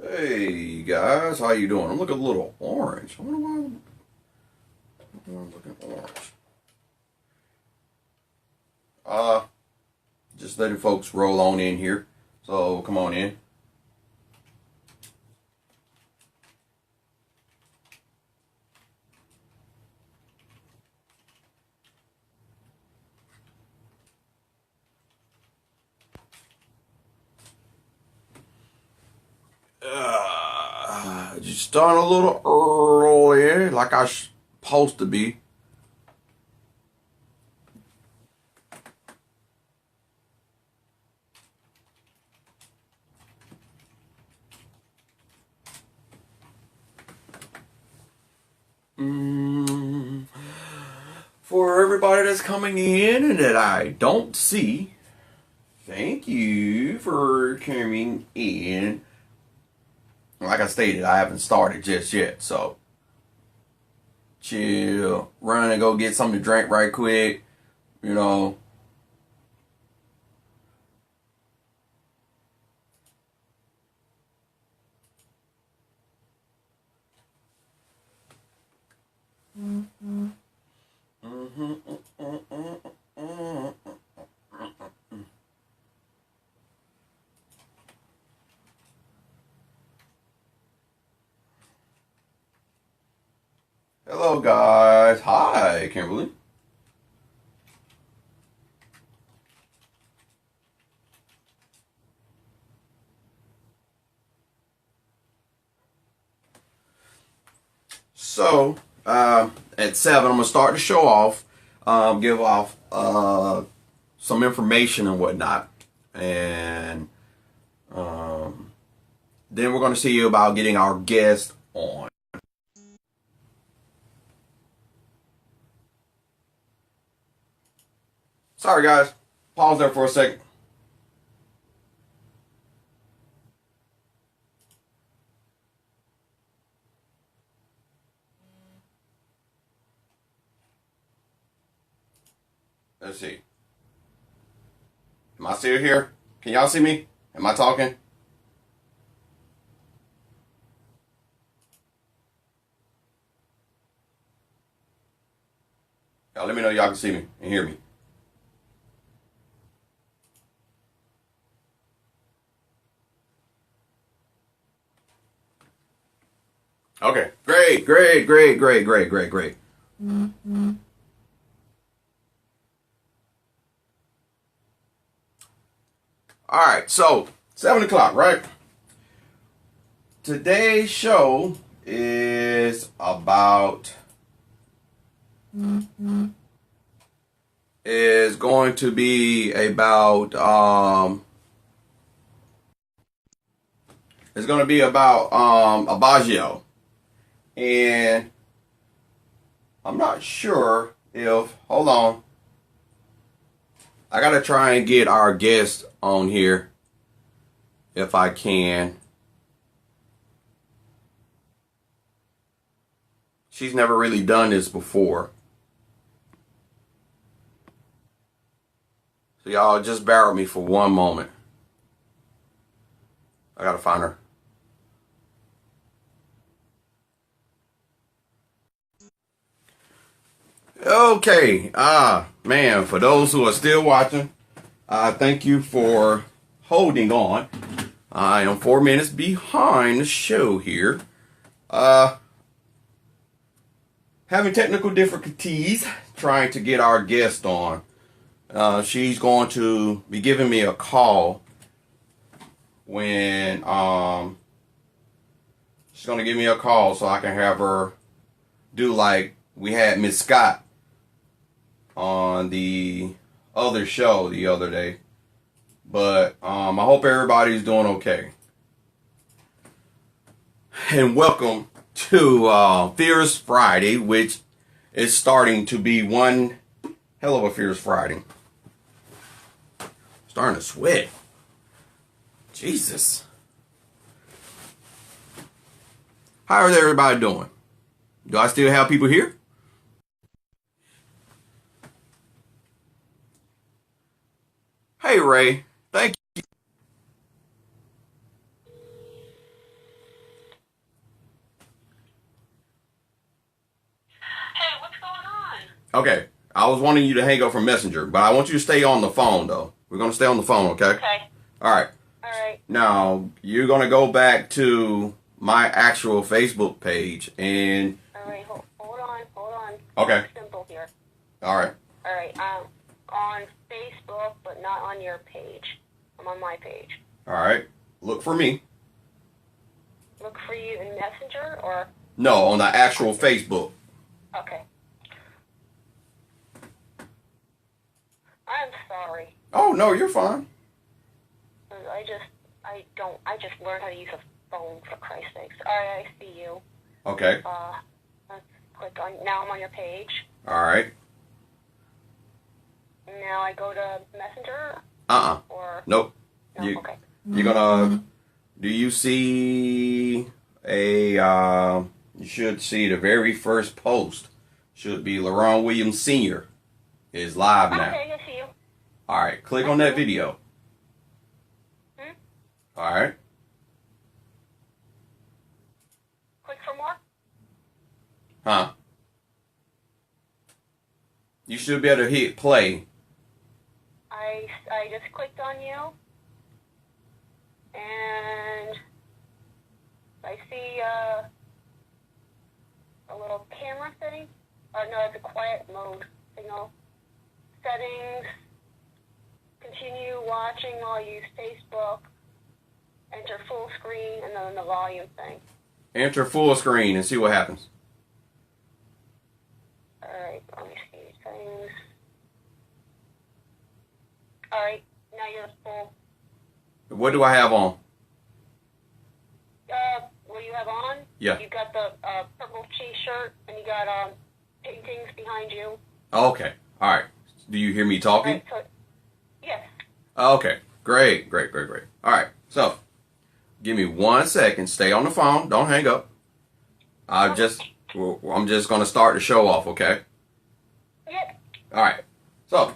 Hey guys, how you doing? I'm looking a little orange. I wonder why I'm looking orange. Just letting folks roll on in here. So come on in. Just starting a little early, like I supposed to be. For everybody that's coming in and that I don't see, thank you for coming in. Like I stated, I haven't started just yet, so chill, run and go get something to drink right quick, you know. Hello guys, hi Kimberly. So, at 7, I'm going to start the show off, give off some information and whatnot. And then we're going to see about getting our guest on. Sorry, guys. Pause there for a second. Let's see. Am I still here? Can y'all see me? Am I talking? Y'all let me know y'all can see me and hear me. Okay. Great. All right. So, 7 o'clock, right? Today's show is about... is going to be about... it's going to be about Aubagio. And I'm not sure if, hold on, I gotta try and get our guest on here if I can. She's never really done this before. So y'all just bear with me for one moment. I gotta find her. Okay, man, for those who are still watching, thank you for holding on. I am 4 minutes behind the show here. Having technical difficulties trying to get our guest on. She's going to be giving me a call when, she's going to give me a call so I can have her do like we had Miss Scott on the other show the other day. But I hope everybody's doing okay. And welcome to Fierce Friday, which is starting to be one hell of a Fierce Friday. Starting to sweat. Jesus. How is everybody doing? Do I still have people here? Hey, Ray. Thank you. Okay. I was wanting you to hang up from Messenger, but I want you to stay on the phone, though. We're going to stay on the phone, okay? Okay. All right. All right. Now, you're going to go back to my actual Facebook page and... All right. Hold on. Okay. Simple here. All right. All right. On Facebook, but not on your page. I'm on my page. All right. Look for me. Look for you in Messenger or? No, on the actual Facebook. Okay. I'm sorry. Oh, no, you're fine. I just learned how to use a phone, for Christ's sakes. All right, I see you. Okay. Let's click on, now I'm on your page. All right. Now I go to Messenger? Or? Nope. No, okay. You're gonna, do you see you should see the very first post. Should be LaRon Williams Sr. is live now. Okay, I see you. All right, click on that video. All right. Click for more? Huh? You should be able to hit play. I just clicked on you, and I see a little camera setting. No, it's a quiet mode signal. Settings. Continue watching while you use Facebook. Enter full screen, and then the volume thing. Enter full screen and see what happens. Alright, let me see settings. Alright, now you're full. What do I have on? What do you have on? Yeah. You got the purple t-shirt, and you got paintings behind you. Okay. All right. Do you hear me talking? Right, so, yes. Okay. Great. All right. So, give me 1 second. Stay on the phone. Don't hang up. I'm just going to start the show off, okay? Yep. All right. So.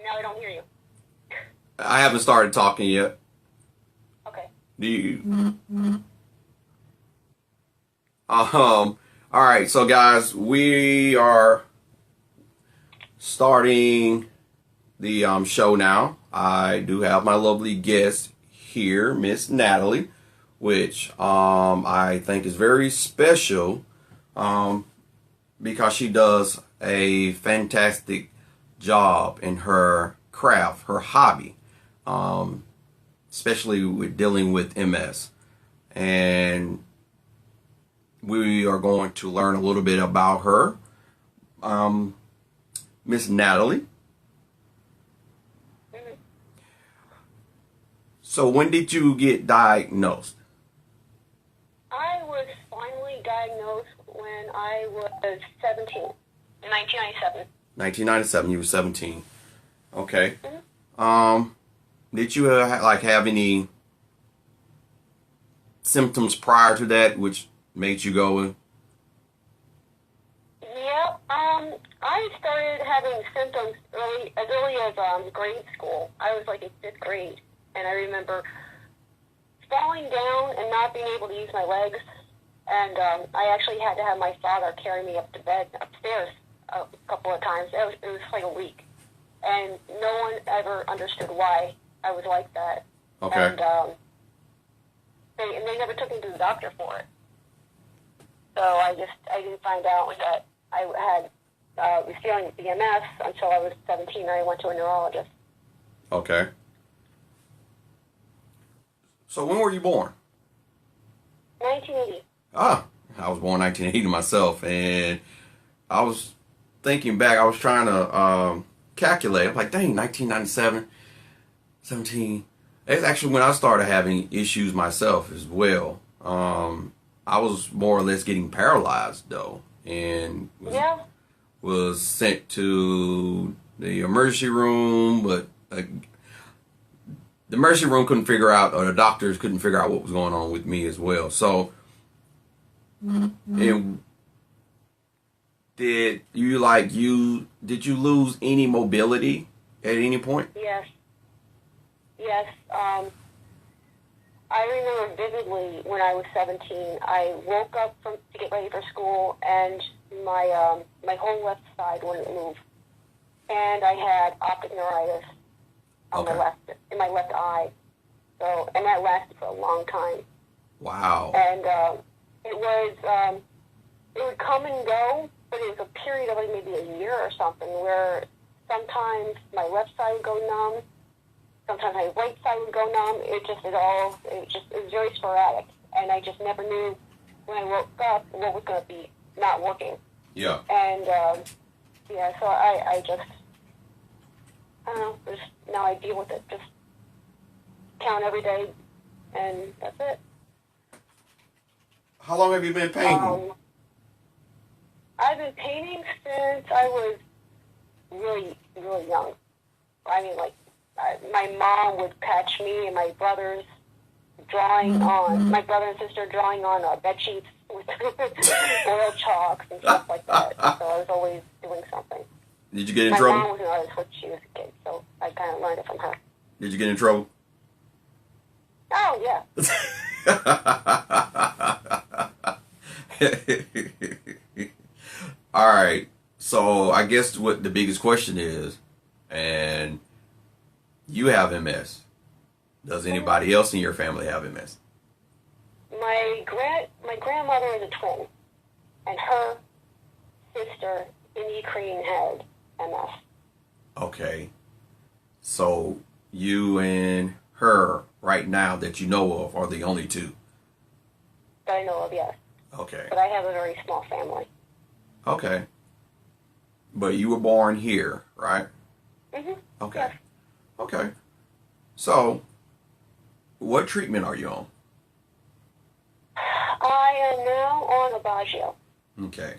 Now I don't hear you. I haven't started talking yet. Okay. Do you? All right. So, guys, we are starting the show now. I do have my lovely guest here, Miss Natalie, which I think is very special because she does a fantastic job in her craft, her hobby, especially with dealing with MS. And we are going to learn a little bit about her. Miss Natalie. So when did you get diagnosed? I was finally diagnosed when I was 17, in 1997. 1997, you were 17. Okay. Did you have any symptoms prior to that which made you go? Yeah, I started having symptoms as early as grade school. I was like in 5th grade. And I remember falling down and not being able to use my legs. And I actually had to have my father carry me up to bed upstairs a couple of times. It was like a week. And no one ever understood why I was like that. Okay. And they never took me to the doctor for it. So I didn't find out that I was dealing with BMS until I was 17 and I went to a neurologist. Okay. So when were you born? 1980. I was born 1980 myself, and I was thinking back. I was trying to calculate. I'm like, dang, 1997, 17. It's actually when I started having issues myself as well. I was more or less getting paralyzed though, and was sent to the emergency room, but the emergency room couldn't figure out, or the doctors couldn't figure out what was going on with me as well. So, and did you lose any mobility at any point? Yes. I remember vividly when I was 17, I woke up to get ready for school, and my whole left side wouldn't move, and I had optic neuritis on in my left eye. So, and that lasted for a long time. Wow. And it would come and go, but it was a period of like maybe a year or something where sometimes my left side would go numb, sometimes my right side would go numb. It was very sporadic, and I just never knew when I woke up what was going to be not working. Yeah. And so I don't know. Now I deal with it. Just count every day, and that's it. How long have you been painting? I've been painting since I was really, really young. I mean, like, my mom would catch me and my brothers drawing on, my brother and sister drawing on bed sheets with oil chalks and stuff like that. So I was always doing something. Did you get in my trouble? My mom was an artist when she was a kid, so I kind of learned it from her. Did you get in trouble? Oh, yeah. All right. So I guess what the biggest question is, and you have MS. Does anybody else in your family have MS? My grandmother is a twin, and her sister in Ukraine had MS. Okay. So you and her right now that you know of are the only two? That I know of, yes. Okay. But I have a very small family. Okay. But you were born here, right? Mm-hmm. Okay. Yes. Okay. So, what treatment are you on? I am now on Aubagio. Okay.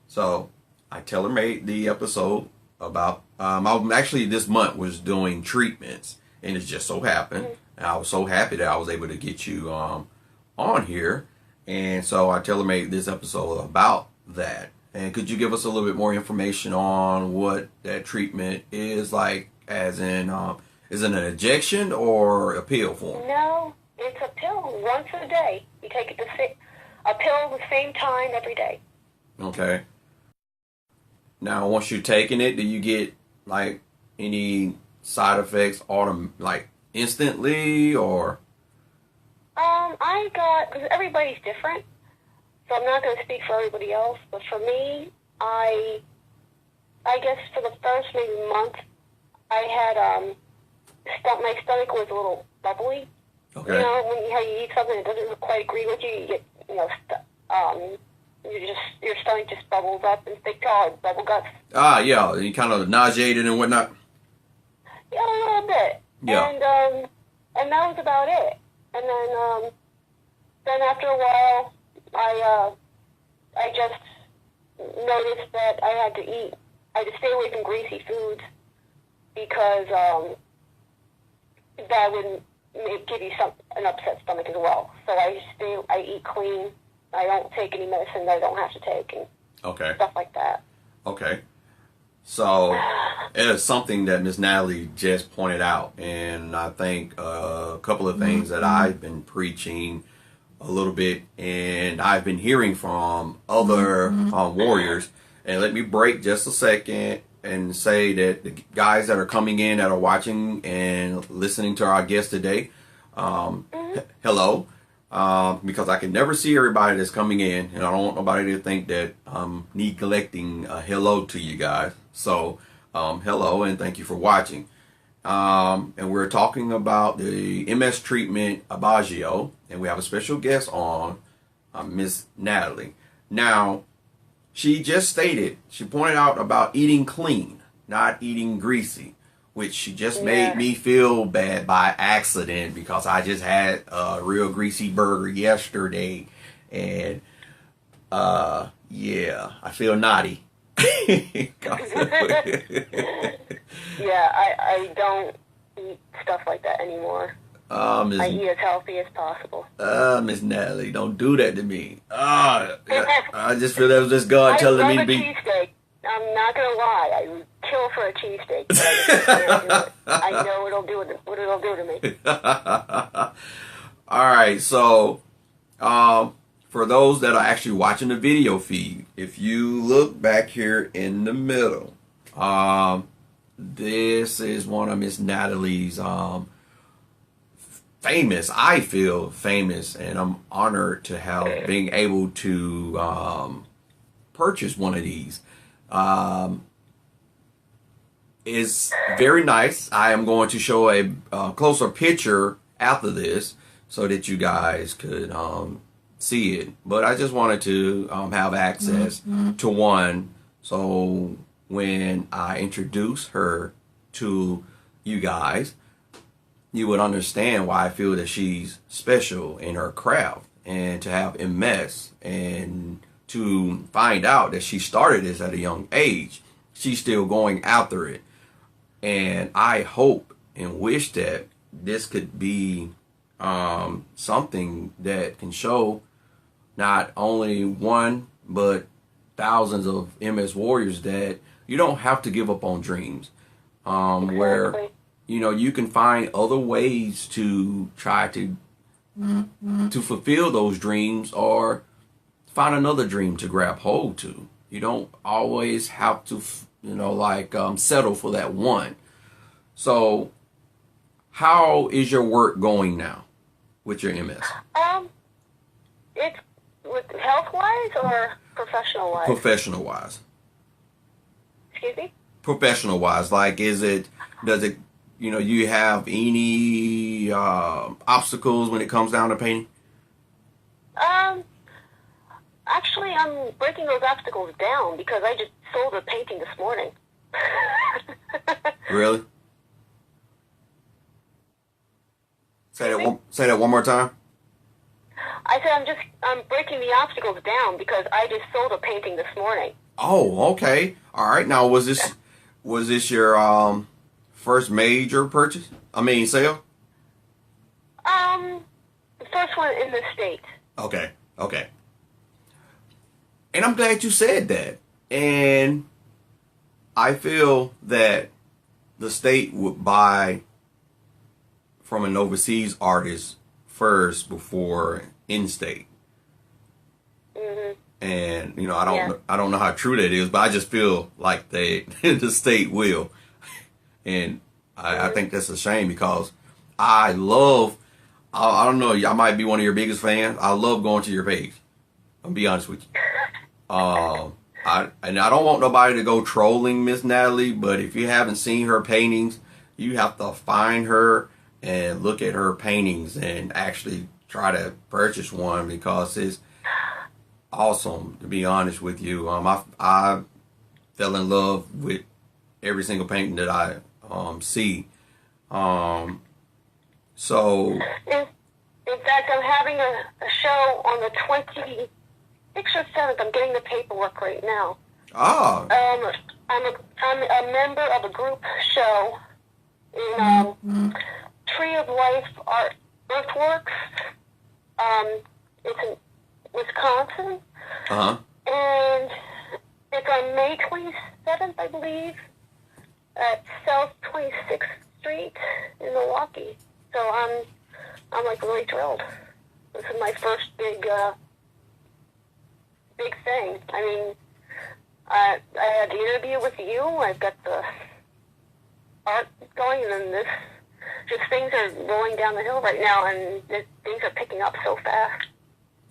So, I tailor-made the episode about, actually this month was doing treatments, and it just so happened, and I was so happy that I was able to get you on here, and so I tailor-made this episode about that. And could you give us a little bit more information on what that treatment is like, as in, is it an injection or a pill form? No, it's a pill once a day. You take it a pill the same time every day. Okay. Now, once you're taking it, do you get like any side effects instantly, or? Because everybody's different, so I'm not going to speak for everybody else, but for me, I guess for the first maybe month, I had, my stomach was a little bubbly. Okay. You know, how you eat something that doesn't quite agree with you, you get, your stomach just bubbles up and they call it bubble guts. Ah, yeah, you kind of nauseated and whatnot. Yeah, a little bit. Yeah. And that was about it. And then after a while, I just noticed that I had to stay away from greasy foods because that would give you an upset stomach as well. So I eat clean. I don't take any medicine that I don't have to take and stuff like that. Okay. So it is something that Miss Natalie just pointed out, and I think a couple of things that I've been preaching a little bit, and I've been hearing from other warriors. And let me break just a second and say that the guys that are coming in, that are watching and listening to our guest today, hello. Because I can never see everybody that's coming in, and I don't want nobody to think that I'm neglecting a hello to you guys. So, hello, and thank you for watching. And we're talking about the MS treatment Aubagio, and we have a special guest on, Miss Natalie. Now, she just stated, she pointed out about eating clean, not eating greasy, which she just made me feel bad by accident, because I just had a real greasy burger yesterday, and yeah, I feel naughty. Yeah, I don't eat stuff like that anymore. I eat as healthy as possible. Miss Natalie, don't do that to me. I just feel that was just God telling me to be. Cheesesteak. I'm not gonna lie, I would kill for a cheesesteak. I know what it'll do to me. All right, so for those that are actually watching the video feed, if you look back here in the middle, this is one of Miss Natalie's famous, I feel famous, and I'm honored to have being able to purchase one of these. It's very nice. I am going to show a closer picture after this so that you guys could see it. But I just wanted to have access to one, so when I introduce her to you guys, you would understand why I feel that she's special in her craft. And to have MS and to find out that she started this at a young age, she's still going after it. And I hope and wish that this could be something that can show not only one, but thousands of MS warriors that you don't have to give up on dreams. Where, you know, you can find other ways to try to fulfill those dreams, or find another dream to grab hold to. You don't always have to, you know, like settle for that one. So how is your work going now with your MS? It's with health-wise or professional-wise? Professional-wise. Excuse me? Professional-wise, like, does it, you know, you have any obstacles when it comes down to painting? Actually, I'm breaking those obstacles down because I just sold a painting this morning. Really? Say that one more time. I said I'm breaking the obstacles down because I just sold a painting this morning. Oh, okay. All right. Now, was this your first major purchase? I mean, sale? The first one in the States. Okay. Okay. And I'm glad you said that. And I feel that the state would buy from an overseas artist first before in-state. And, you know, I don't know how true that is, but I just feel like the state will. And I think that's a shame, because I don't know, I might be one of your biggest fans. I love going to your page. I'll be honest with you. I don't want nobody to go trolling Miss Natalie, but if you haven't seen her paintings, you have to find her and look at her paintings and actually try to purchase one, because it's awesome, to be honest with you. I fell in love with every single painting that I see. So in fact, I'm having a show on the 26th or 7th. I'm getting the paperwork right now. Ah. I'm a member of a group show in Tree of Life Art Earthworks. It's in Wisconsin. And it's on May 27th, I believe, at South 26th Street in Milwaukee. So I'm like really thrilled. This is my first big thing. I mean, I had the interview with you. I've got the art going, and then things are rolling down the hill right now, and things are picking up so fast.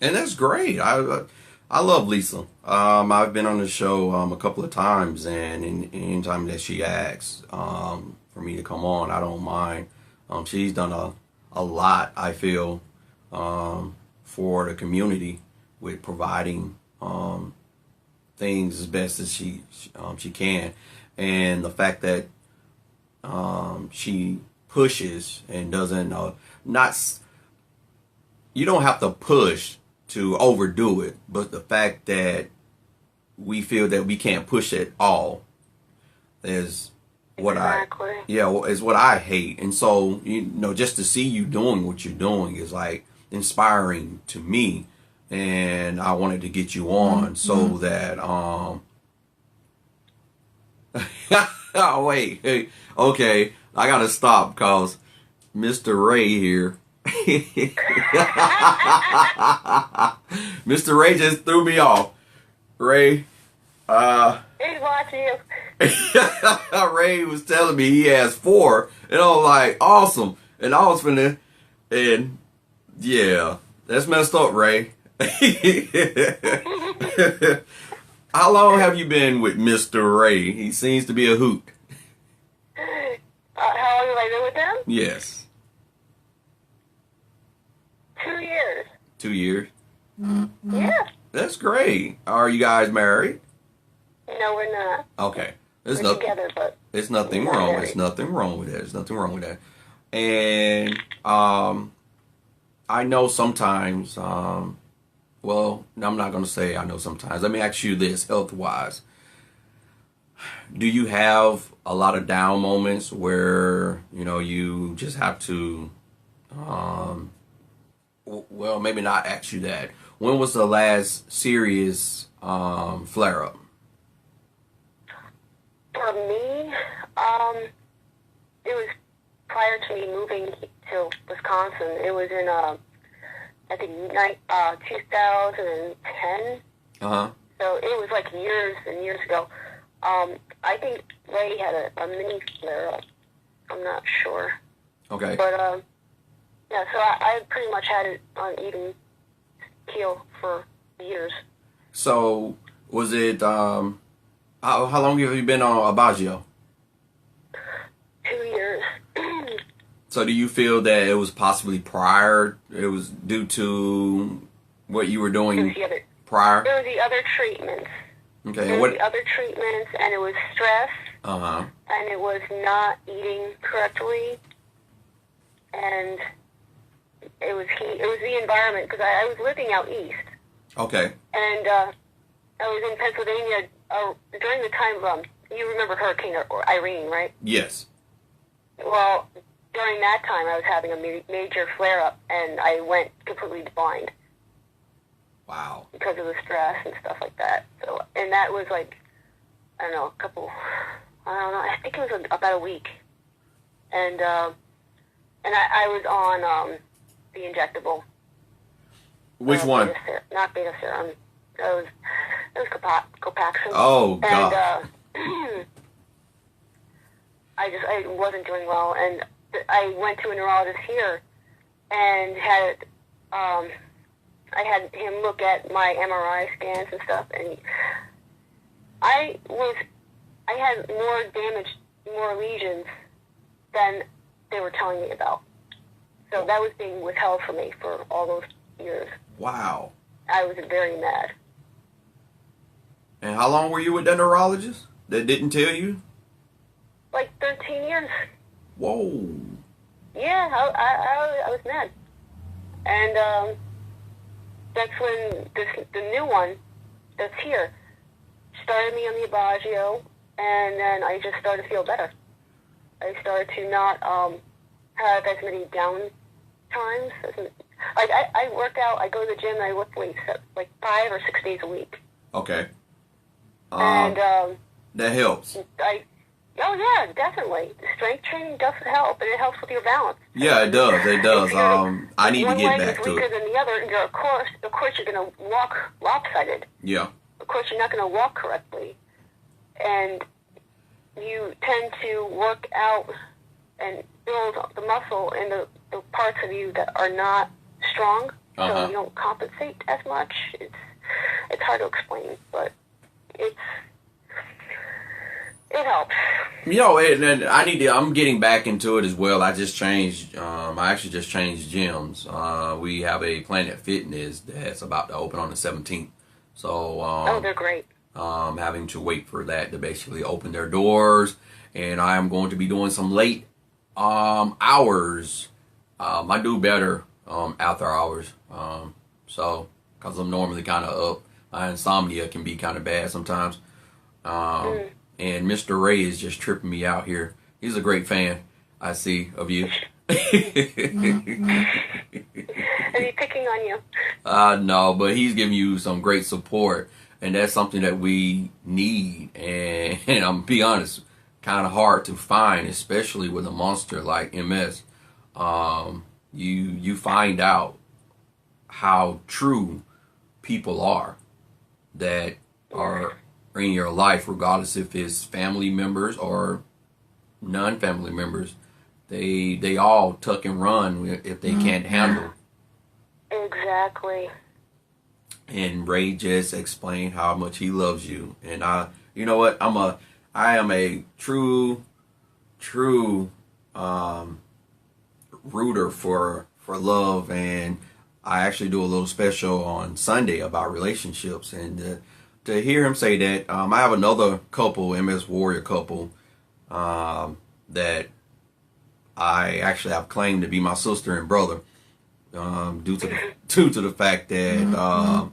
And that's great. I love Lisa. I've been on the show a couple of times, and anytime that she asks for me to come on, I don't mind. She's done a lot, I feel, for the community, with providing things as best as she can, and the fact that she pushes and doesn't you don't have to push to overdo it, but the fact that we feel that we can't push at all is what is what I hate. And so, you know, just to see you doing what you're doing is like inspiring to me, and I wanted to get you on so that oh wait, hey, okay, I gotta stop because Mr. Ray here Mr. Ray just threw me off. Ray, He's watching you. Ray was telling me he has 4, and I was like, awesome. And I was finna, and yeah, that's messed up, Ray. How long have you been with Mr. Ray? He seems to be a hoot. How long have I been with them? Yes. 2 years. 2 years? Yeah. That's great. Are you guys married? No, we're not. Okay. We're together, but It's nothing we're not wrong. married. There's nothing wrong with that. There's nothing wrong with that. And I know sometimes, well, I'm not going to say I know sometimes. Let me ask you this, health-wise. Do you have a lot of down moments where, you know, you just have to, well, maybe not ask you that. When was the last serious flare-up? For me, it was prior to me moving to Wisconsin. It was in, I think, 2010. Uh-huh. So it was like years and years ago. I think Ray had a mini flare-up. I'm not sure. Okay. But, yeah, so I pretty much had it on even keel for years. So, was it, how long have you been on Aubagio? 2 years. So do you feel that it was possibly prior, it was due to what you were It doing was the other, prior? there was the other treatments. Okay, There and was what? the other treatments, and it was stress, Uh-huh. and it was not eating correctly, and it was the environment, because I was living out east, Okay. and I was in Pennsylvania during the time of, you remember Hurricane Irene, right? Yes. Well, during that time, I was having a major flare-up, and I went completely blind Wow. because of the stress and stuff like that. So, and that was like, I don't know, I think it was about a week. And I was on the injectable. Which one? Not beta serum. It was Copaxone. Oh, God. And I wasn't doing well, and I went to a neurologist here and I had him look at my MRI scans and stuff, and I had more damage, more lesions than they were telling me about. So that was being withheld from me for all those years. Wow. I was very mad. And how long were you with that neurologist that didn't tell you? Like 13 years. Whoa. Yeah, I was mad. And that's when the new one that's here started me on the Aubagio, and then I just started to feel better. I started to not have as many down times. Like, I work out, I go to the gym, and I lift weights like 5 or 6 days a week. Okay. And that helps. Oh yeah, definitely. Strength training does help, and it helps with your balance. Yeah, it does. It does. I need to get one leg back is to weaker it. than the other. Of course, you're going to walk lopsided. Yeah. Of course, you're not going to walk correctly, and you tend to work out and build the muscle in the parts of you that are not strong, so you don't compensate as much. It's hard to explain, but it helps. You know, and I'm getting back into it as well. I just changed, I actually just changed gyms. We have a Planet Fitness that's about to open on the 17th. So, they're great. Having to wait for that to basically open their doors. And I am going to be doing some late, hours. I do better, after hours. So, cause I'm normally kind of up. My insomnia can be kind of bad sometimes. And Mr. Ray is just tripping me out here. He's a great fan, I see, of you. Is he picking on you? No, but he's giving you some great support. And that's something that we need. And I'm going to be honest, kind of hard to find, especially with a monster like MS. You find out how true people are that are in your life, regardless if it's family members or non-family members. They all tuck and run if they can't handle. Exactly. And Ray just explained how much he loves you. And you know what? I am a true rooter for love, and I actually do a little special on Sunday about relationships. And to hear him say that, I have another couple, MS Warrior couple, that I actually have claimed to be my sister and brother, due to the fact that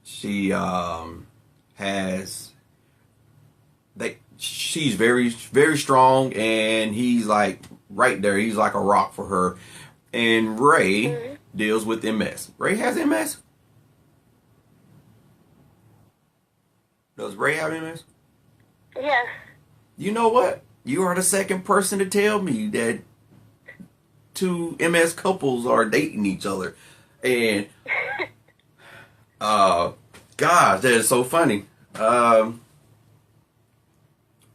she she's very, very strong, and he's like right there. He's like a rock for her. And Ray deals with MS. Ray has MS? Does Ray have MS? Yes. You know what? You are the second person to tell me that two MS couples are dating each other. And gosh, that is so funny. Because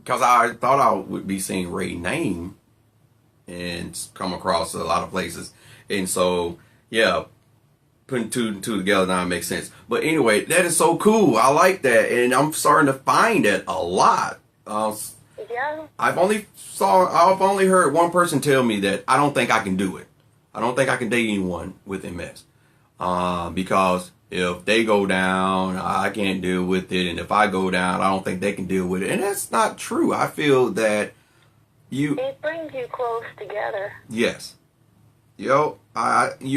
I thought I would be seeing Ray's name and come across a lot of places. And so, yeah, putting two and two together now makes sense. But anyway, that is so cool. I like that. And I'm starting to find that a lot. Yeah. I've only heard one person tell me that I don't think I can do it. I don't think I can date anyone with MS. Because if they go down, I can't deal with it. And if I go down, I don't think they can deal with it. And that's not true. I feel that it brings you close together. Yes. You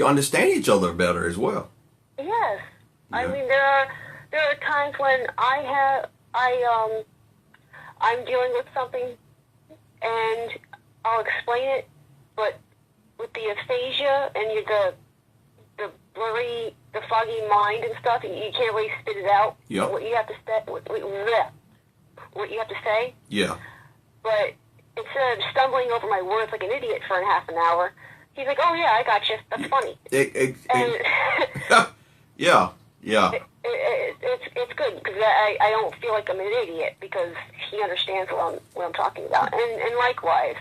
understand each other better as well. Yes. Yeah. I mean, there are times when I'm dealing with something and I'll explain it, but with the aphasia and the blurry, the foggy mind and stuff, you can't really spit it out. Yep. What you have to say. Yeah. But instead of stumbling over my words like an idiot for half an hour, he's like, "Oh yeah, I got you. That's funny." Yeah. It's good because I don't feel like I'm an idiot because he understands what I'm talking about, and likewise.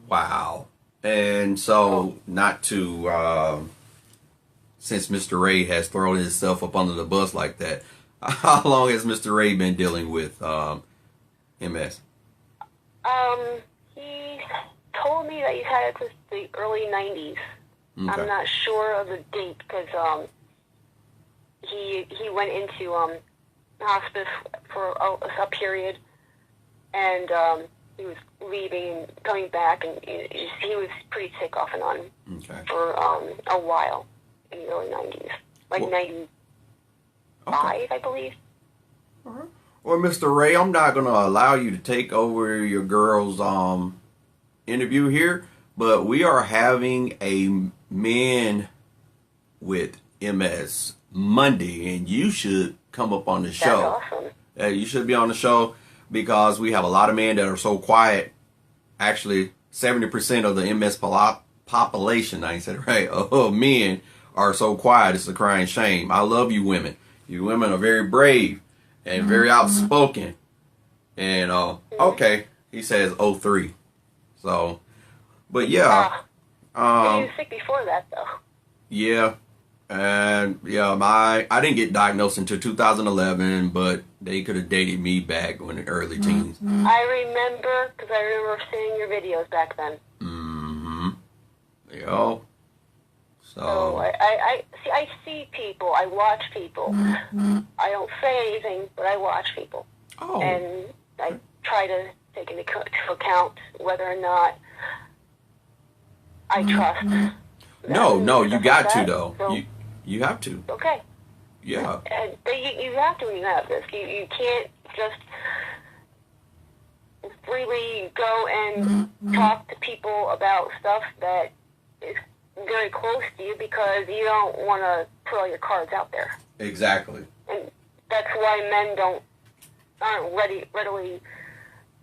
Wow. And so, not to since Mr. Ray has thrown himself up under the bus like that, how long has Mr. Ray been dealing with MS? He told me that he's had it since the early 90s. Okay. I'm not sure of the date because he went into hospice for a period, and he was leaving and coming back, and he was pretty sick off and on for a while in the early 90s, like 95, I believe. All right. Well, Mr. Ray, I'm not going to allow you to take over your girl's interview here, but we are having a Men with MS Monday, and you should come up on the show. That's awesome. You should be on the show because we have a lot of men that are so quiet. Actually, 70% of the MS population, I ain't said it right, men are so quiet. It's a crying shame. I love you women. You women are very brave and very outspoken. And, okay, he says 03. So, but yeah. He was sick before that, though. Yeah. And, yeah, I didn't get diagnosed until 2011, but they could have dated me back in the early teens. I remember, because I remember seeing your videos back then. Mm-hmm. Yeah. So I see people, I watch people. I don't say anything, but I watch people. Oh. And I try to take into account whether or not I trust. No, you got to, though. So, you have to. Okay. Yeah. And you have to when you have this. You can't just freely go and talk to people about stuff that is very close to you because you don't want to put all your cards out there. Exactly. And that's why men aren't readily,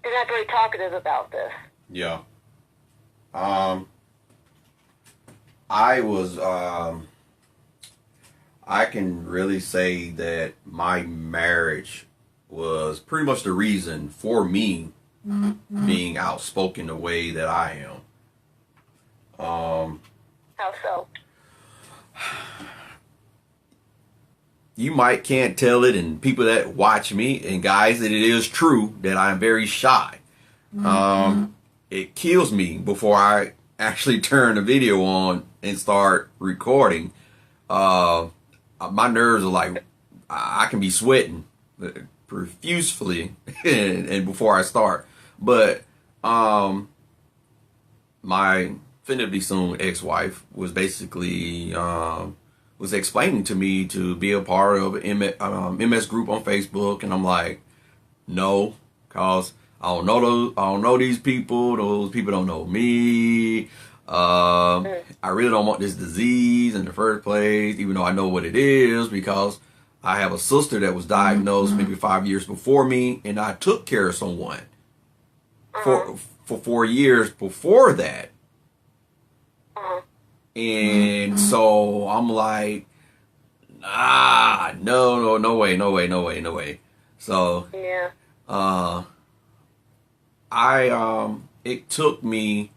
they're not very talkative about this. Yeah. I was I can really say that my marriage was pretty much the reason for me being outspoken the way that I am. How so? You might can't tell it, and people that watch me, and guys, that it is true that I'm very shy. It kills me before I actually turn the video on and start recording. My nerves are like, I can be sweating profusely and before I start. But my finna be soon ex-wife was basically was explaining to me to be a part of an MS group on Facebook, and I'm like, no, cause I don't know these people. Those people don't know me. I really don't want this disease in the first place, even though I know what it is, because I have a sister that was diagnosed maybe 5 years before me, and I took care of someone for 4 years before that. And so I'm like, no way. So Yeah. It took me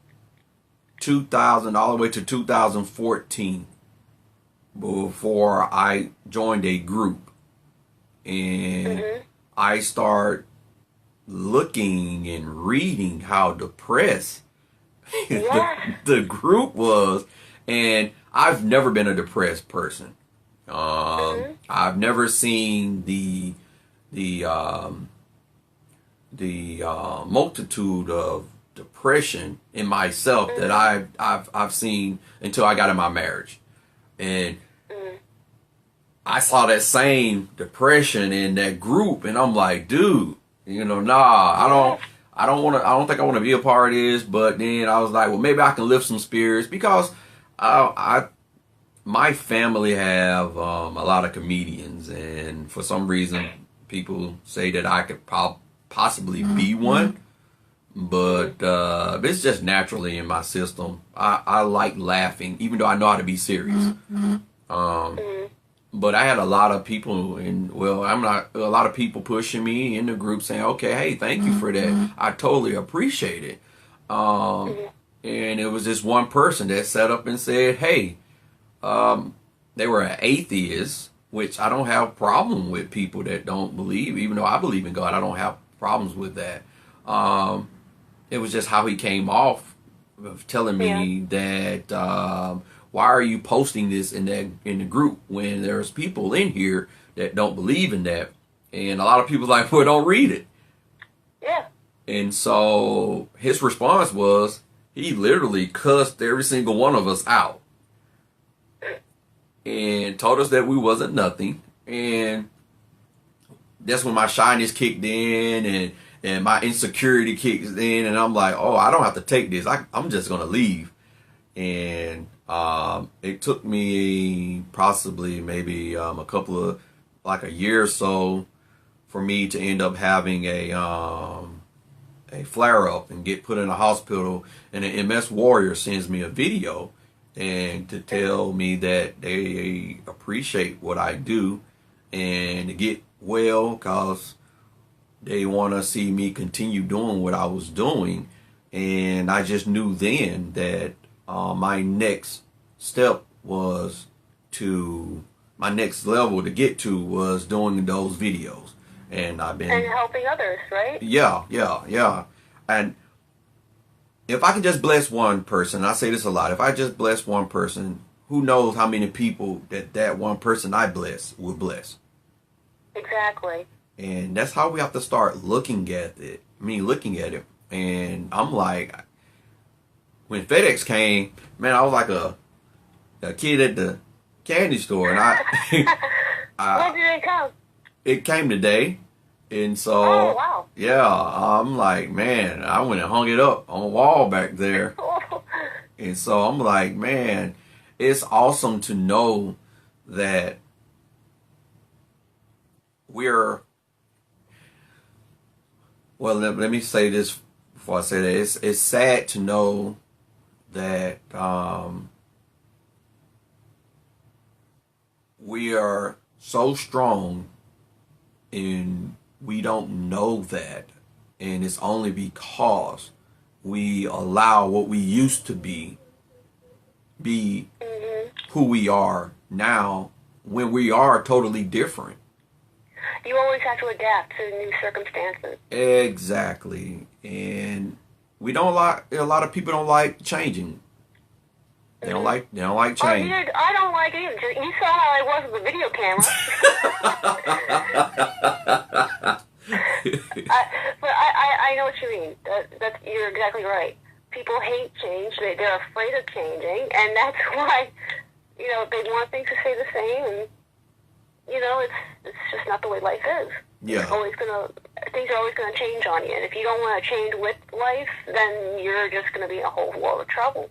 2000 all the way to 2014 before I joined a group, and I start looking and reading how depressed the group was, and I've never been a depressed person. I've never seen the multitude of depression in myself that I've seen until I got in my marriage, and I saw that same depression in that group, and I'm like, dude, nah, I don't think I want to be a part of this. But then I was like, well, maybe I can lift some spirits, because my family have a lot of comedians, and for some reason people say that I could possibly be one, but it's just naturally in my system. I like laughing, even though I know how to be serious. But I had a lot of people, a lot of people pushing me in the group saying, okay, hey, thank you for that. I totally appreciate it. And it was this one person that sat up and said, hey, they were an atheist, which I don't have a problem with people that don't believe, even though I believe in God. I don't have problems with that. It was just how he came off of telling me that, why are you posting this in the group when there's people in here that don't believe in that? And a lot of people like, well, don't read it. Yeah. And so his response was, he literally cussed every single one of us out and told us that we wasn't nothing. And that's when my shyness kicked in, and my insecurity kicks in, and I'm like, oh, I don't have to take this. I'm just gonna leave. And it took me possibly maybe a couple of, like a year or so, for me to end up having a flare up and get put in a hospital. And an MS warrior sends me a video and to tell me that they appreciate what I do and to get well, because they want to see me continue doing what I was doing. And I just knew then that my next step was my next level to get to was doing those videos. And I've been... And helping others, right? Yeah. And if I can just bless one person, I say this a lot, if I just bless one person, who knows how many people that one person I bless will bless. Exactly. And that's how we have to start looking at it. And I'm like, when FedEx came, man, I was like a kid at the candy store, and When did it come? It came today. And so, oh, wow. Yeah, I'm like, man, I went and hung it up on the wall back there. And so I'm like, man, it's awesome to know that let me say this before I say that. It's sad to know that we are so strong and we don't know that. And it's only because we allow what we used to be who we are now when we are totally different. You always have to adapt to new circumstances. Exactly. And we don't like, a lot of people don't like changing. They don't like change. Oh, I don't like it either. You saw how I was with the video camera. I know what you mean. You're exactly right. People hate change. They're afraid of changing, and that's why, they want things to stay the same, and, it's just not the way life is. Yeah. Things are always gonna change on you, and if you don't want to change with life, then you're just gonna be in a whole world of trouble.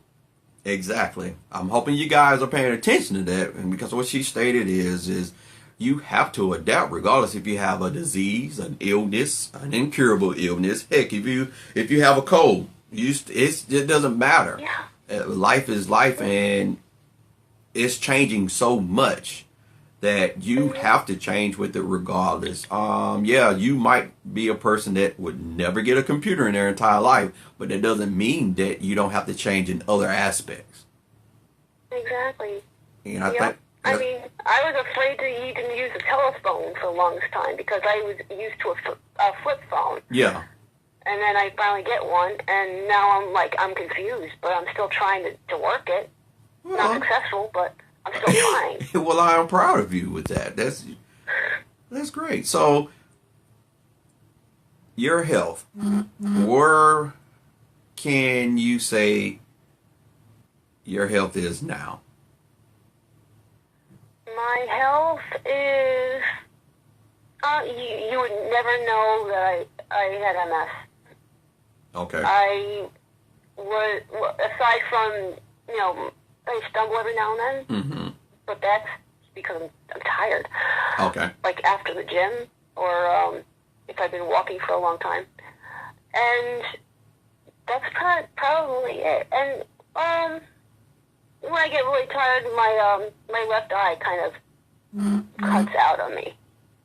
Exactly. I'm hoping you guys are paying attention to that, and because what she stated is you have to adapt regardless if you have a disease, an illness, an incurable illness. Heck, if you have a cold, it doesn't matter. Yeah. Life is life, and it's changing so much that you have to change with it regardless. You might be a person that would never get a computer in their entire life, but that doesn't mean that you don't have to change in other aspects. Exactly. And I mean, I was afraid to even use a telephone for the longest time because I was used to a flip phone. Yeah. And then I finally get one, and now I'm confused, but I'm still trying to work it. Well, not successful, but I'm still trying. Well, I am proud of you with that. That's great. So, your health, where can you say your health is now? My health is, you would never know that I had MS. Okay. I was, aside from, I stumble every now and then, but that's because I'm tired. Okay. Like after the gym, or if I've been walking for a long time. And that's probably it. And when I get really tired, my left eye kind of cuts out on me,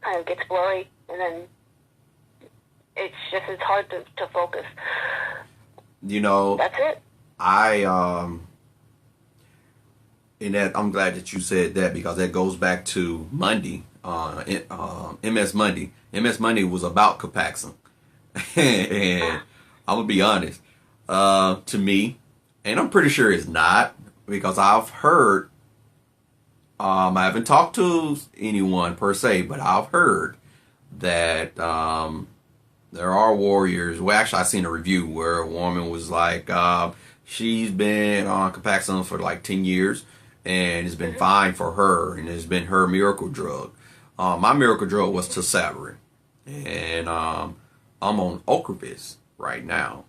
kind of gets blurry, and then it's hard to focus. That's it. I'm glad that you said that, because that goes back to Monday, MS Monday. MS Monday was about Copaxone. And I'm going to be honest, to me, and I'm pretty sure it's not, because I've heard, I haven't talked to anyone per se, but I've heard that there are warriors. Well, actually, I seen a review where a woman was like, she's been on Copaxone for like 10 years, and it's been fine for her, and it's been her miracle drug. My miracle drug was Tesabrin, and I'm on Ocrevus right now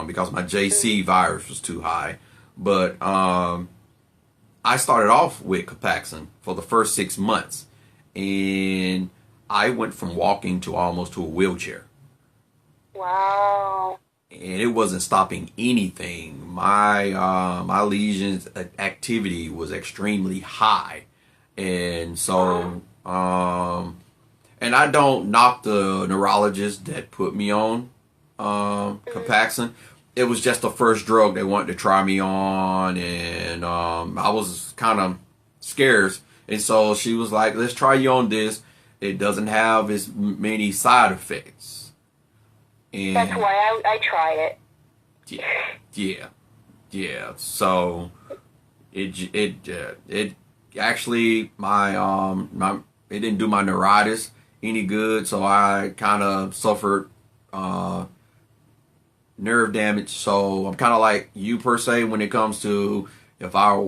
because my JC virus was too high. But I started off with Copaxone for the first 6 months, and I went from walking to almost to a wheelchair. Wow. And it wasn't stopping anything. My lesions activity was extremely high. And so, and I don't knock the neurologist that put me on Copaxone. It was just the first drug they wanted to try me on, and I was kind of scarce. And so she was like, let's try you on this. It doesn't have as many side effects. And that's why I try it. Yeah. So it actually my it didn't do my neuritis any good. So I kind of suffered nerve damage. So I'm kind of like you per se when it comes to if I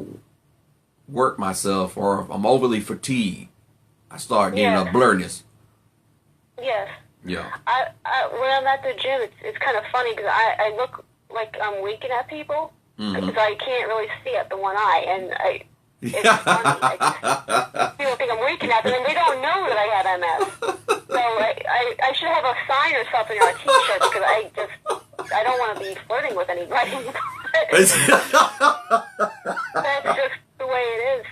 work myself or if I'm overly fatigued, I start getting a blurriness. Yes. Yeah. When I'm at the gym, it's kind of funny because I look like I'm winking at people because I can't really see at the one eye, and it's funny. People think I'm winking at them, and they don't know that I have MS. So I should have a sign or something or a T-shirt because I don't want to be flirting with anybody. That's just the way it is.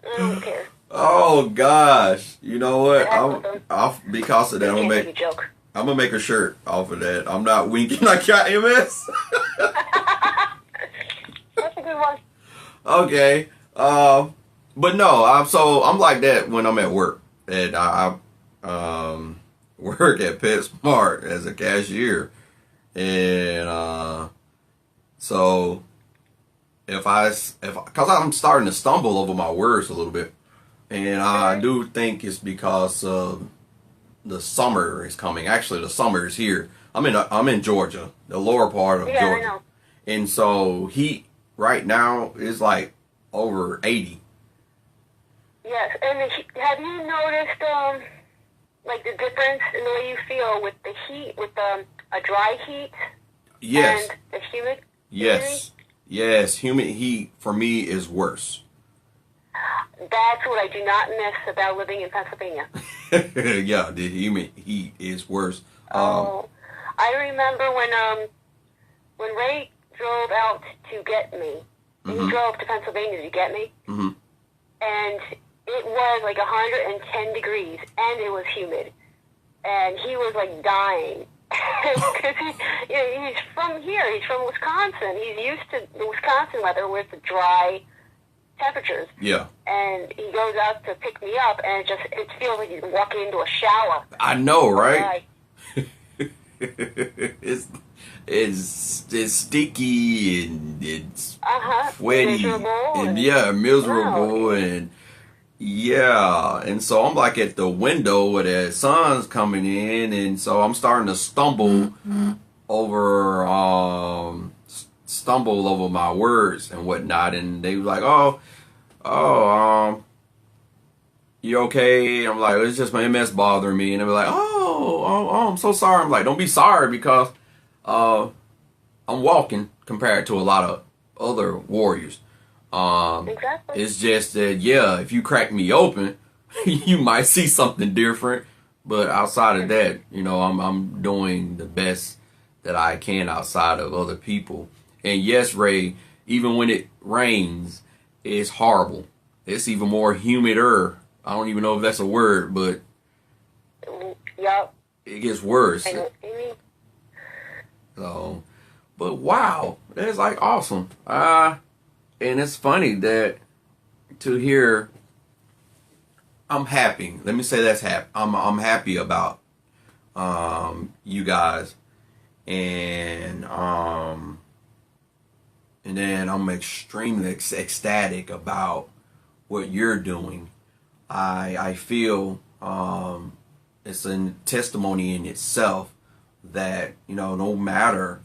I don't care. Oh Oh gosh, you know what? I'll because of that, I'm gonna make a shirt off of that. I'm not winking like y'all MS. That's a good one. Okay. But no, I'm like that when I'm at work. And I work at PetSmart as a cashier. And so cause I'm starting to stumble over my words a little bit. And I do think it's because the summer is coming. Actually, the summer is here. I'm in Georgia, the lower part of Georgia. I know. And so heat right now is like over 80. Yes, and have you noticed like the difference in the way you feel with the heat, with a dry heat? Yes. And the humid? Yes. Yes, humid heat for me is worse. That's what I do not miss about living in Pennsylvania. Yeah, the humid heat is worse. I remember when Ray drove out to get me. Mm-hmm. He drove to Pennsylvania to get me. Mm-hmm. And it was like 110 degrees, and it was humid. And he was like dying. Because he's from here. He's from Wisconsin. He's used to the Wisconsin weather with the dry temperatures. Yeah. And he goes out to pick me up, and it feels like he's walking into a shower. I know, right? It's sticky and it's sweaty miserable and yeah, and so I'm like at the window where the sun's coming in, and so I'm starting to stumble over my words and whatnot, and they was like, you okay? I'm like, it's just my MS bothering me, and they were like, oh, I'm so sorry. I'm like, don't be sorry, because I'm walking compared to a lot of other warriors. Exactly. It's just that, yeah, if you crack me open, you might see something different. But outside of that, I'm doing the best that I can outside of other people. And yes, Ray, even when it rains, it's horrible. It's even more humider. I don't even know if that's a word, but yep, it gets worse. I know what you mean. So, but wow, that's like awesome. And it's funny that to hear, I'm happy. Let me say that's happy. I'm happy about you guys, and then I'm extremely ecstatic about what you're doing. I feel it's a testimony in itself that no matter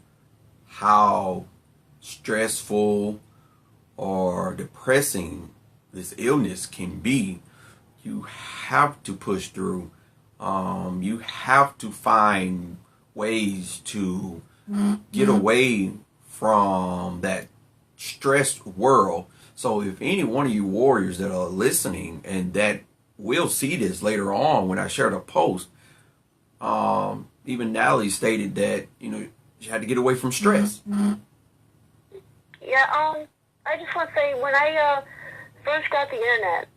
how stressful or depressing this illness can be, you have to push through. You have to find ways to get away from that stressed world. So if any one of you warriors that are listening and that will see this later on when I share the post, even Natalie stated that, she had to get away from stress. Yeah, I just want to say, when I first got the internet,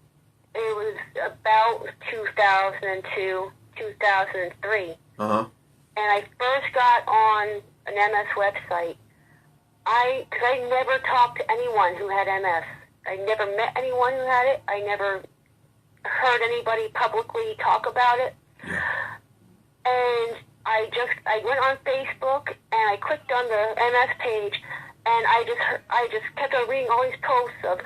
it was about 2002, 2003. And I first got on an MS website. Because I never talked to anyone who had MS. I never met anyone who had it. I never heard anybody publicly talk about it. And I went on Facebook, and I clicked on the MS page, and I just kept on reading all these posts of,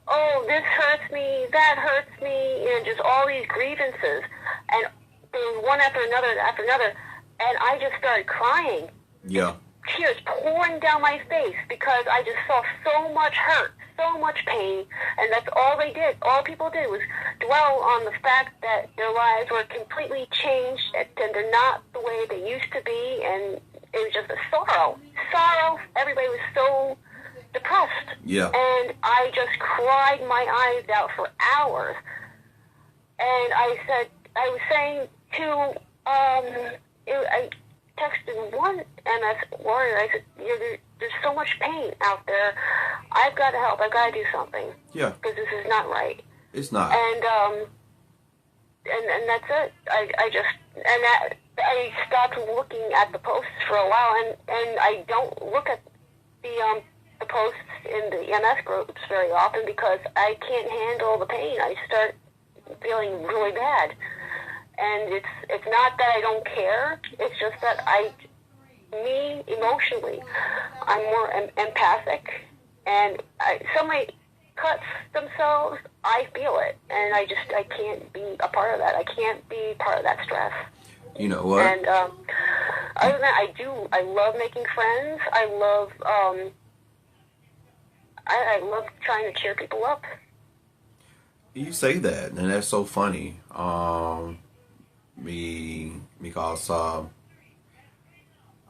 oh, this hurts me, that hurts me, just all these grievances. And there was one after another, and I just started crying. Yeah. Tears pouring down my face, because I just saw so much hurt, so much pain, and that's all they did. All people did was dwell on the fact that their lives were completely changed, and they're not the way they used to be, and it was just a sorrow. Everybody was so depressed. Yeah. And I just cried my eyes out for hours. And I was saying to, I texted one MS warrior. I said, there's so much pain out there. I've got to help. I've got to do something. Yeah. Because this is not right. It's not. And and that's it. I just, and that, I stopped looking at the posts for a while, and I don't look at the posts in the MS groups very often because I can't handle the pain. I start feeling really bad. And it's not that I don't care, it's just that me emotionally, I'm more empathic, and somebody cuts themselves, I feel it, and I can't be a part of that. I can't be part of that stress. You know what? And other than that, I love making friends. I love trying to cheer people up. You say that, and that's so funny. Because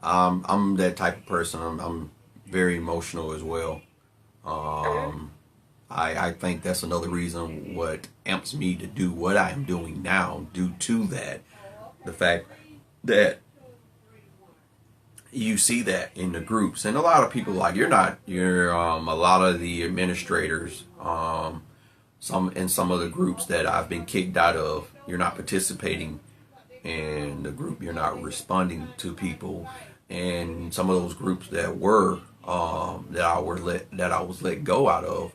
I'm that type of person. I'm very emotional as well. I think that's another reason what amps me to do what I am doing now, due to that. The fact that you see that in the groups, and a lot of people, like, you're a lot of the administrators, some of the groups that I've been kicked out of, you're not participating in the group, you're not responding to people, and some of those groups that were that I was let go out of,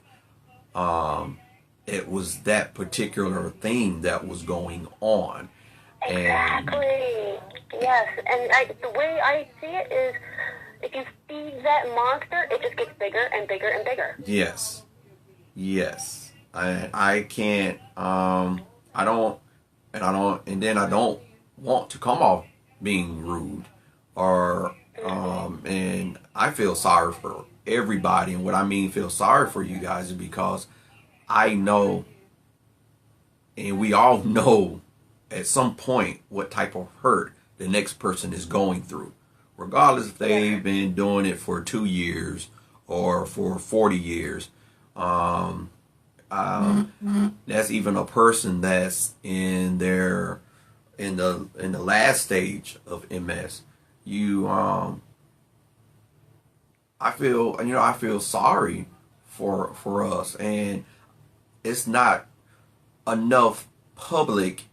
it was that particular thing that was going on. Exactly. Yes, and the way I see it is, if you feed that monster, it just gets bigger and bigger and bigger. Yes. I can't. I don't want to come off being rude, or and I feel sorry for everybody. And what I mean feel sorry for you guys is because I know, and we all know, at some point what type of hurt the next person is going through, regardless if they've been doing it for 2 years or for 40 years. That's even a person that's in the last stage of MS. I feel sorry for us, and it's not enough public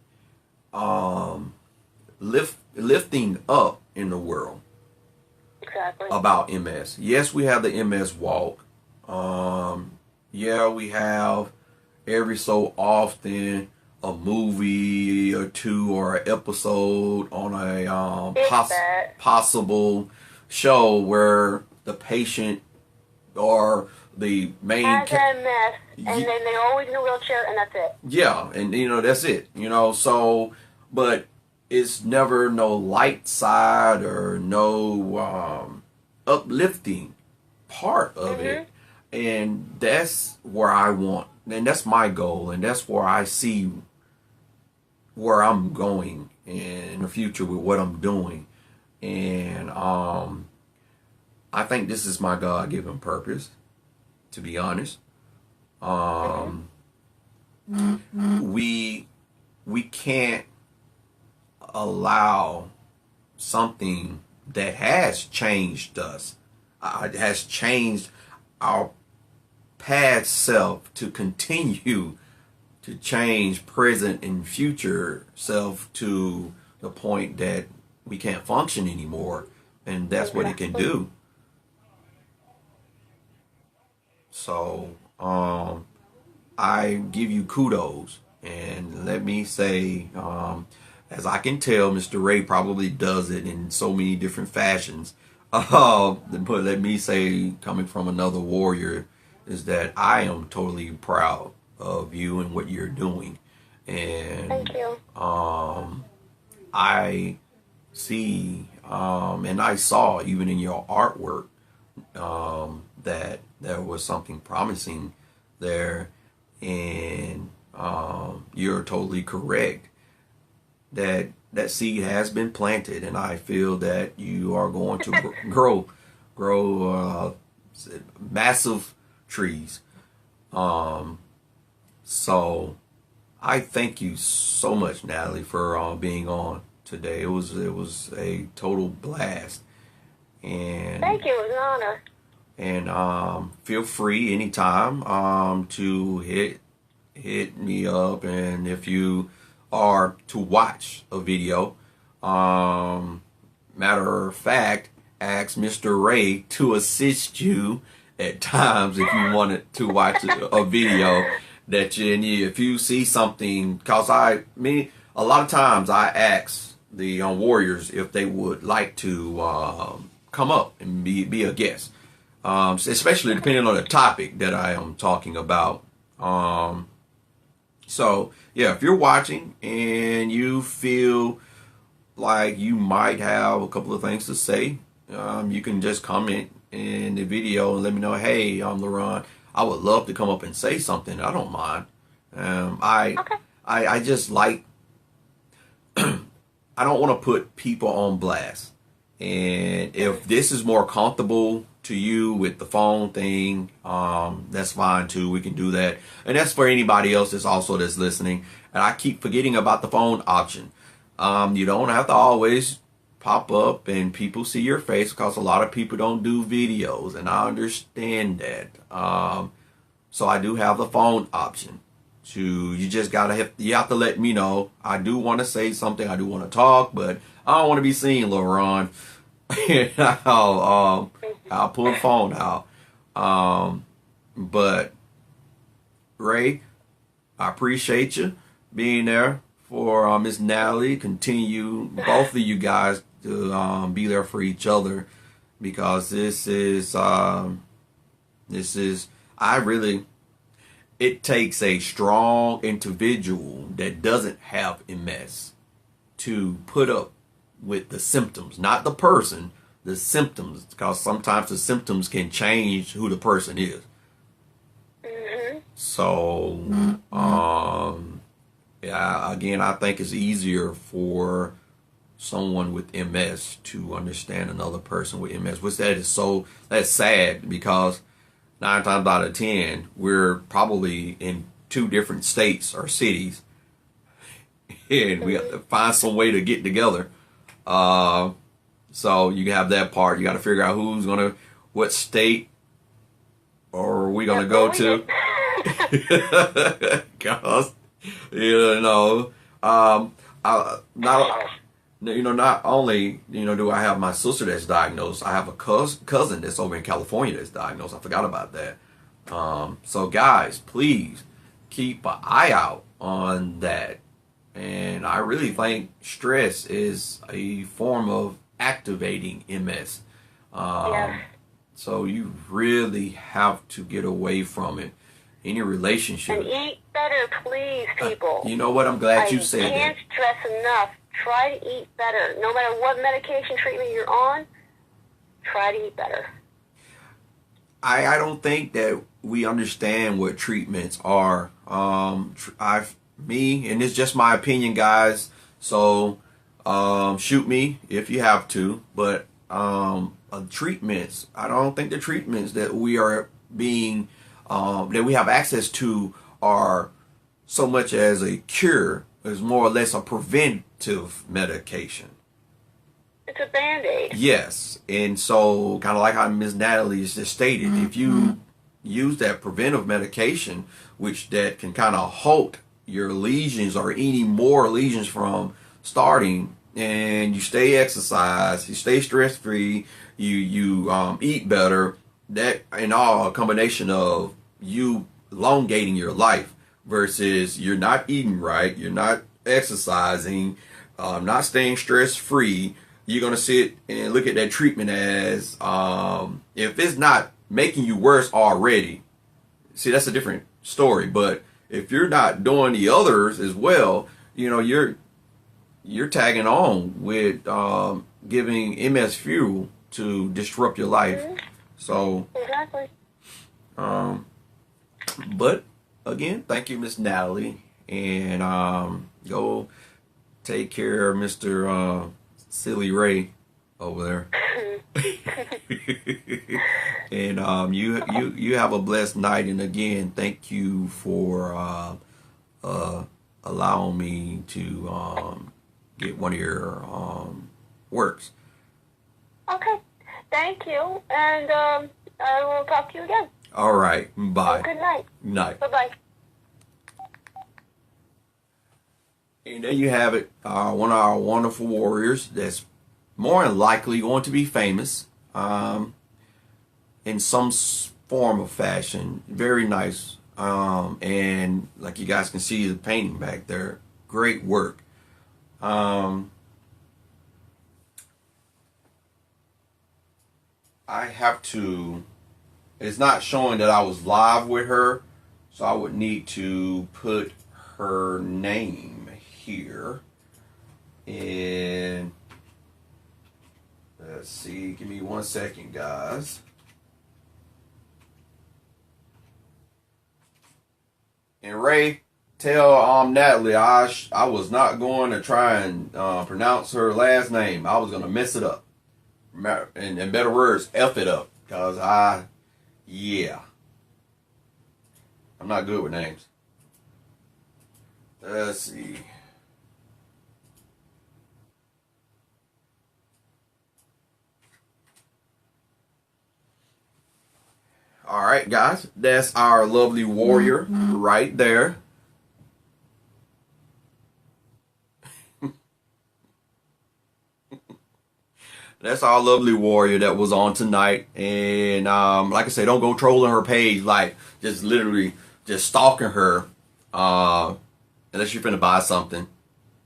lifting up in the world about MS. Yes, we have the MS walk. Yeah, we have every so often a movie or two or an episode on a possible show where the patient or the main has MS, and then they're always in a wheelchair, and that's it. Yeah, and that's it. So, but it's never no light side or no uplifting part of it. And that's where I want, and that's my goal, and that's where I see where I'm going in the future with what I'm doing. And I think this is my God-given purpose, to be honest. We can't allow something that has changed us, has changed our past self, to continue to change present and future self to the point that we can't function anymore, and that's what it can do. So I give you kudos, and let me say, as I can tell, Mr. Ray probably does it in so many different fashions. But let me say, coming from another warrior, is that I am totally proud of you and what you're doing. And thank you. I see, and I saw even in your artwork, that there was something promising there, and you're totally correct that that seed has been planted, and I feel that you are going to grow massive trees. So I thank you so much, Natalie, for being on today. It was a total blast, and thank you. It was an honor. And feel free anytime to hit me up, and if you or to watch a video. Matter of fact, ask Mr. Ray to assist you at times if you wanted to watch a video that if you see something, cause a lot of times I ask the warriors if they would like to come up and be a guest, especially depending on the topic that I am talking about. So yeah, if you're watching and you feel like you might have a couple of things to say, you can just comment in the video and let me know, hey, I'm LaRon, I would love to come up and say something. I don't mind. I just like, I don't want to put people on blast. And if this is more comfortable to you with the phone thing, that's fine too. We can do that. And that's for anybody else that's listening. And I keep forgetting about the phone option. You don't have to always pop up and people see your face, because a lot of people don't do videos, and I understand that. So I do have the phone option. You just you have to let me know. I do want to say something. I do want to talk, but I don't want to be seen, LaRon. I'll pull the phone out. But Ray, I appreciate you being there for Miss Natalie. Continue, both of you guys, to be there for each other, because it takes a strong individual that doesn't have MS to put up with the symptoms, not the person, the symptoms, because sometimes the symptoms can change who the person is. So, yeah, again, I think it's easier for someone with MS to understand another person with MS, which that's sad, because 9 times out of 10, we're probably in 2 different states or cities, and we have to find some way to get together. So you have that part. You got to figure out what state are we going to go to. Because, not only, do I have my sister that's diagnosed, I have a cousin that's over in California that's diagnosed. I forgot about that. So guys, please keep an eye out on that. And I really think stress is a form of activating MS. So you really have to get away from it. Any relationship. And eat better, please, people. You know what? I'm glad you said that. I can't stress enough. Try to eat better. No matter what medication treatment you're on, try to eat better. I don't think that we understand what treatments are. And it's just my opinion, guys. So shoot me if you have to. But treatments, I don't think the treatments that we are that we have access to are so much as a cure. It's more or less a preventive medication. It's a Band-Aid. Yes. And so, kind of like how Ms. Natalie just stated, if you use that preventive medication, which that can kind of halt your lesions or any more lesions from starting, and you stay exercise, you stay stress-free, you eat better, that in all a combination of you elongating your life versus you're not eating right, you're not exercising, not staying stress-free, you're going to sit and look at that treatment as, if it's not making you worse already, see, that's a different story. But if you're not doing the others as well, you're tagging on with giving MS fuel to disrupt your life. So, exactly. But again, thank you, Miss Natalie, and go take care of Mr. Silly Ray over there. And you have a blessed night. And again, thank you for allowing me to get one of your works. Okay, thank you, and I will talk to you again. All right, bye. Good night. Night. Bye-bye. And there you have it. One of our wonderful warriors that's more than likely going to be famous in some form of fashion. Very nice. And like you guys can see the painting back there. Great work. I have to, it's not showing that I was live with her, so I would need to put her name here. And let's see, give me 1 second, guys. And Ray, tell Natalie I was not going to try and pronounce her last name. I was going to mess it up. In better words, F it up. Because yeah. I'm not good with names. Let's see. All right, guys. That's our lovely warrior right there. That's our lovely warrior that was on tonight. And like I said, don't go trolling her page, like just literally just stalking her. Unless you're finna buy something,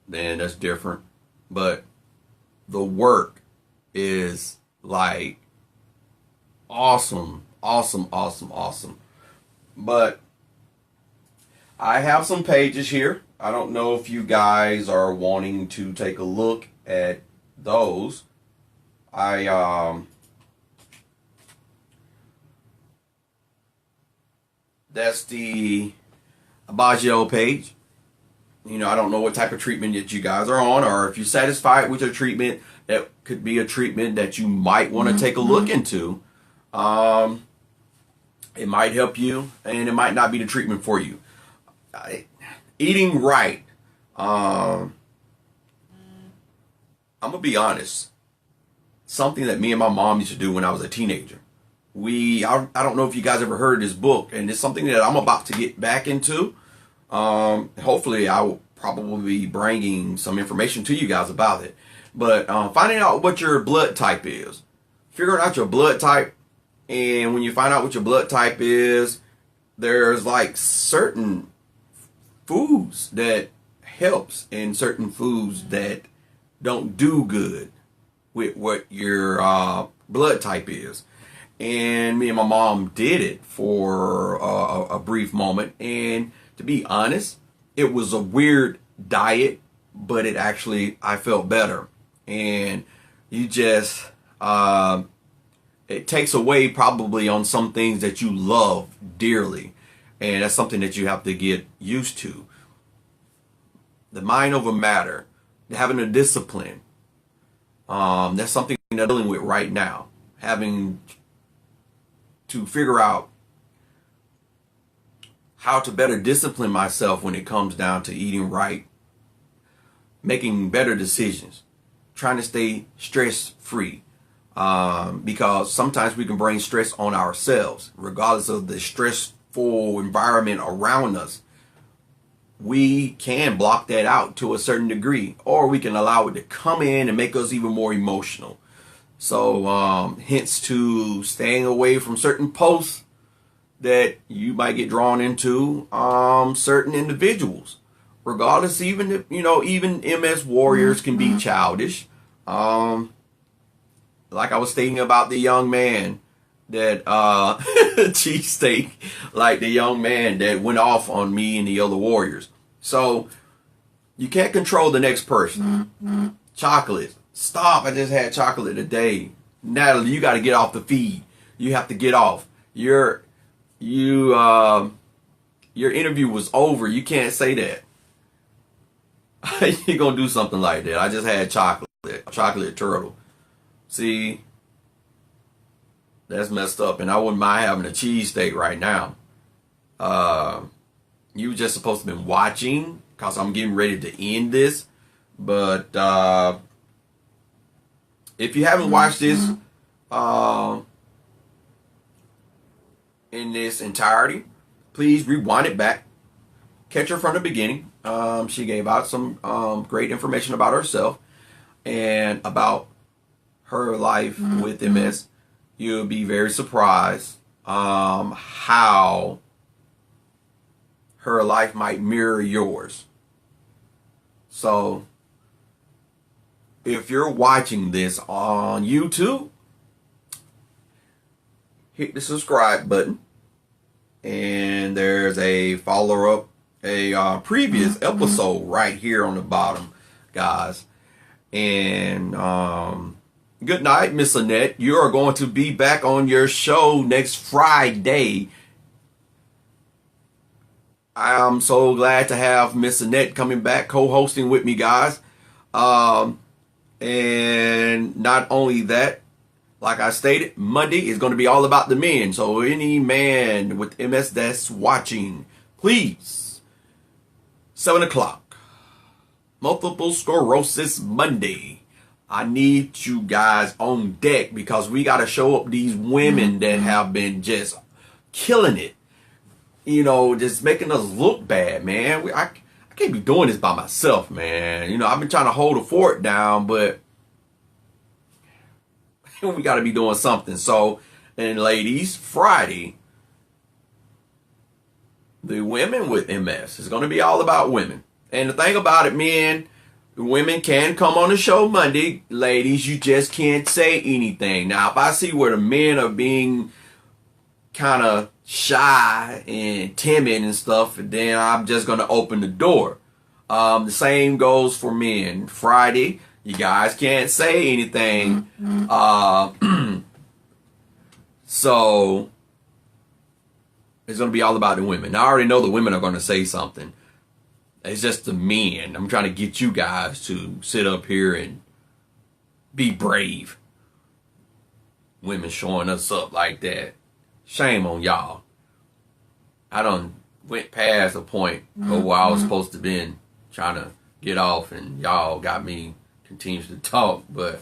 then that's different. But the work is like awesome, awesome, awesome, awesome. But I have some pages here. I don't know if you guys are wanting to take a look at those. That's the Aubagio page. You know, I don't know what type of treatment that you guys are on, or if you're satisfied with your treatment, that could be a treatment that you might want to take a look into. It might help you, and it might not be the treatment for you. Eating right. I'm gonna be honest. Something that me and my mom used to do when I was a teenager. I don't know if you guys ever heard of this book, and it's something that I'm about to get back into. Hopefully I will probably be bringing some information to you guys about it. But finding out what your blood type is. Figuring out your blood type, and when you find out what your blood type is, there's like certain foods that helps and certain foods that don't do good with what your blood type is. And me and my mom did it for a brief moment, and to be honest, it was a weird diet, but it actually, I felt better. And you just it takes away probably on some things that you love dearly, and that's something that you have to get used to. The mind over matter, having a discipline. That's something that I'm dealing with right now. Having to figure out how to better discipline myself when it comes down to eating right, making better decisions, trying to stay stress-free. Because sometimes we can bring stress on ourselves, regardless of the stressful environment around us. We can block that out to a certain degree, or we can allow it to come in and make us even more emotional. So hence to staying away from certain posts that you might get drawn into, certain individuals, regardless. Even if, even MS warriors can be childish. Like I was stating about the young man that cheesesteak, like the young man that went off on me and the other warriors. So you can't control the next person. Chocolate. Stop. I just had chocolate today. Natalie, you got to get off the feed. You have to get off. Your interview was over. You can't say that. You're going to do something like that. I just had chocolate turtle. See, that's messed up, and I wouldn't mind having a cheesesteak right now. You were just supposed to have been watching, because I'm getting ready to end this. But if you haven't watched this in this entirety, please rewind it back catch her from the beginning. She gave out some great information about herself and about her life with MS. You'll be very surprised how her life might mirror yours. So if you're watching this on YouTube, hit the subscribe button, and there's a follow-up, a previous episode right here on the bottom, guys. And good night, Miss Annette. You are going to be back on your show next Friday. I'm so glad to have Miss Annette coming back, co-hosting with me, guys. And not only that, like I stated, Monday is going to be all about the men. So any man with MS that's watching, please, 7 o'clock, Multiple Sclerosis Monday. I need you guys on deck because we got to show up these women that have been just killing it. You know, just making us look bad, man. I can't be doing this by myself, man. You know, I've been trying to hold the fort down, but we got to be doing something. So, and ladies, Friday, the women with MS is going to be all about women. And the thing about it, men, women can come on the show Monday. Ladies, you just can't say anything. Now, if I see where the men are being kind of shy and timid and stuff, then I'm just going to open the door. The same goes for men. Friday, you guys can't say anything. So it's going to be all about the women. Now, I already know the women are going to say something. It's just the men. I'm trying to get you guys to sit up here and be brave. Women showing us up like that. Shame on y'all. I done went past the point of where I was supposed to be trying to get off, and y'all got me continues to talk. But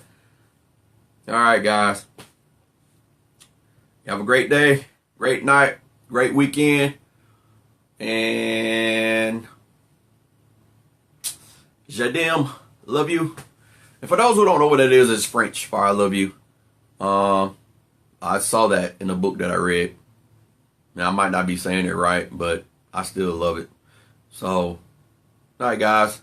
all right, guys, have a great day, great night, great weekend, and j'aime, love you. And for those who don't know what that is, it's French for I love you. I saw that in a book that I read. Now, I might not be saying it right, but I still love it. So, all right, guys.